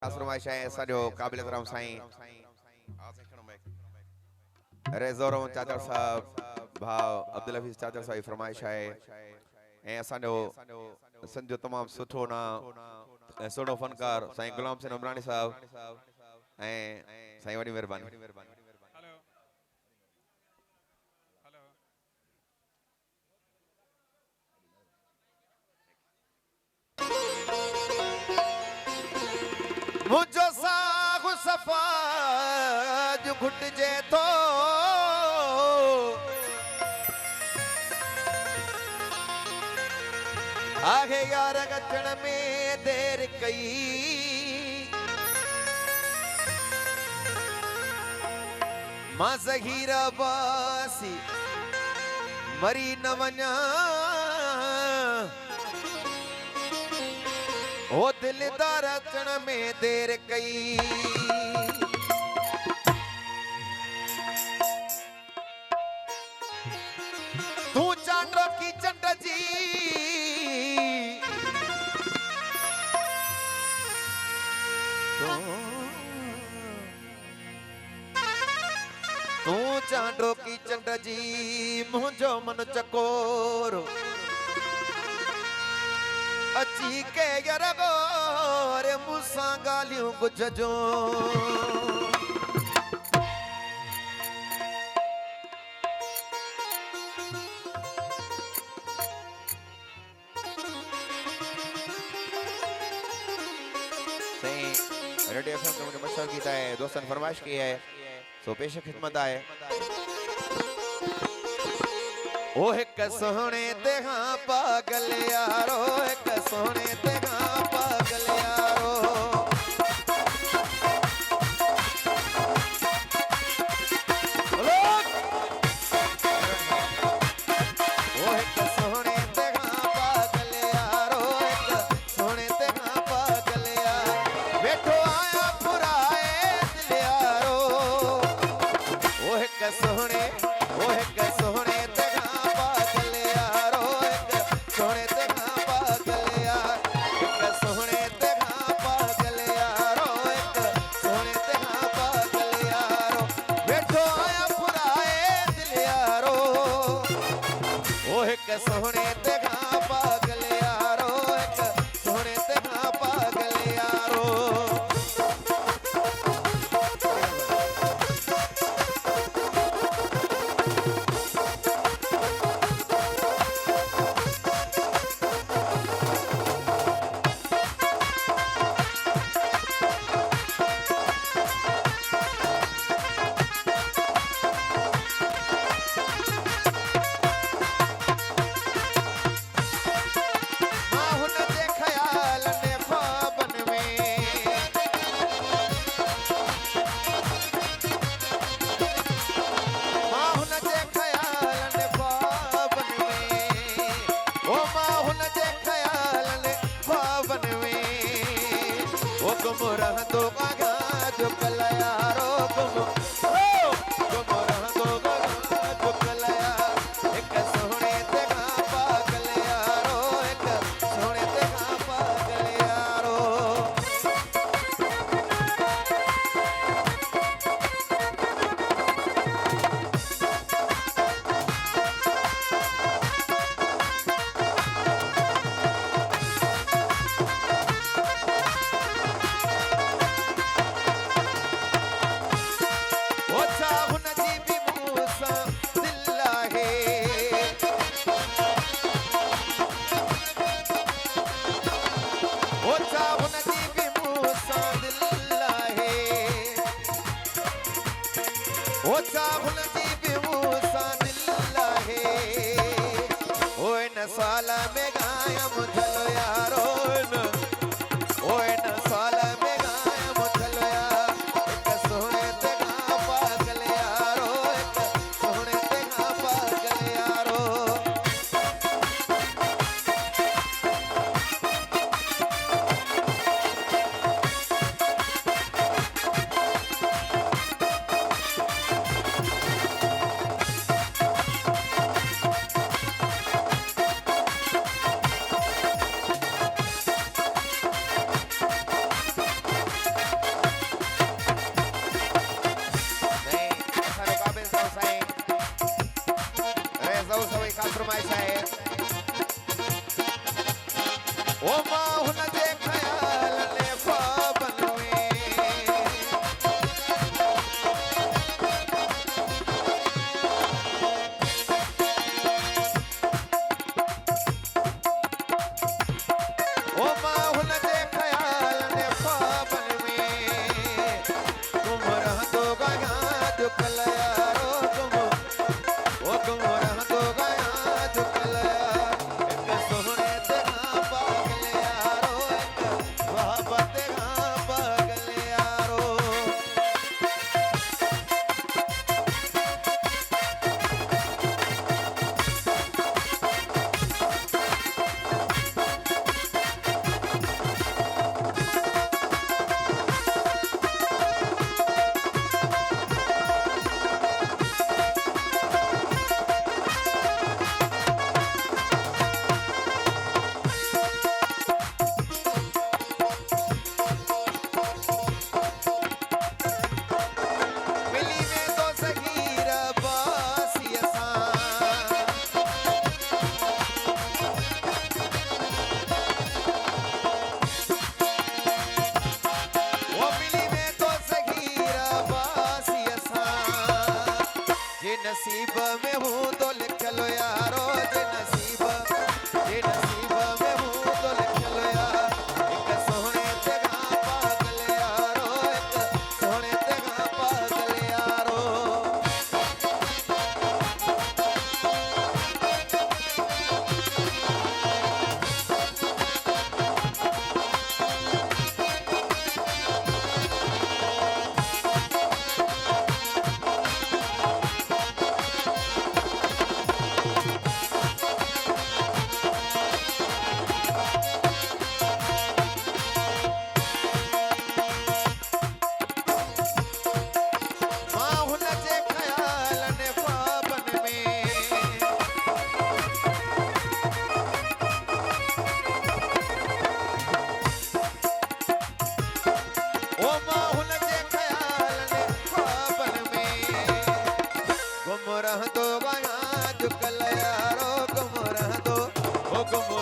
फरमाइश है असांजो क़ाबिल एहतराम साईं रेज़ोरो चाचा साहब भाव अब्दुल हफीज़ चाचा साहब जी फरमाइश है ऐं असांजो सिंध जो तमामु सुठो ना ऐं सुहिणो फ़नकार साईं गुलाम हुसैन उमराणी साहब ऐं साईं वॾी महिरबानी। मुझो सागु सफ़ा जो घुटजे थो आहे यार अचण में देर कई मां ज़हीरा बासी मरी न वञा ओ दिलदार अचण में देर कई तू चांडो की चंड जी तू चांडो की चंड जी मुझो मन चकोर अची के यरगो रे मुसां गालियूं गुजजो रेडियो एफएम का मुझे मशहूर गीत है दोस्तों ने फरमाइश की है सो पेश खिदमत आए ओ एक सोहणे ते हाँ पागल यारो एक सोहणे ते हाँ पागल यारो ओ एक सोहणे ते हाँ पागल यारो एक सोहणे ते हाँ पागल यारो बैठो आया पुराए दिल यारो ओ एक सोहणे सोहणे ते हाँ पागल यारो एक सोहणे ते हाँ पागल यारो साला में गाया मुझलो यारो ओए न साला में गाया मुझलो यार एक सोहणे ते हाँ पागल यारो एक सोहणे ते हाँ पागल यारो हुक्म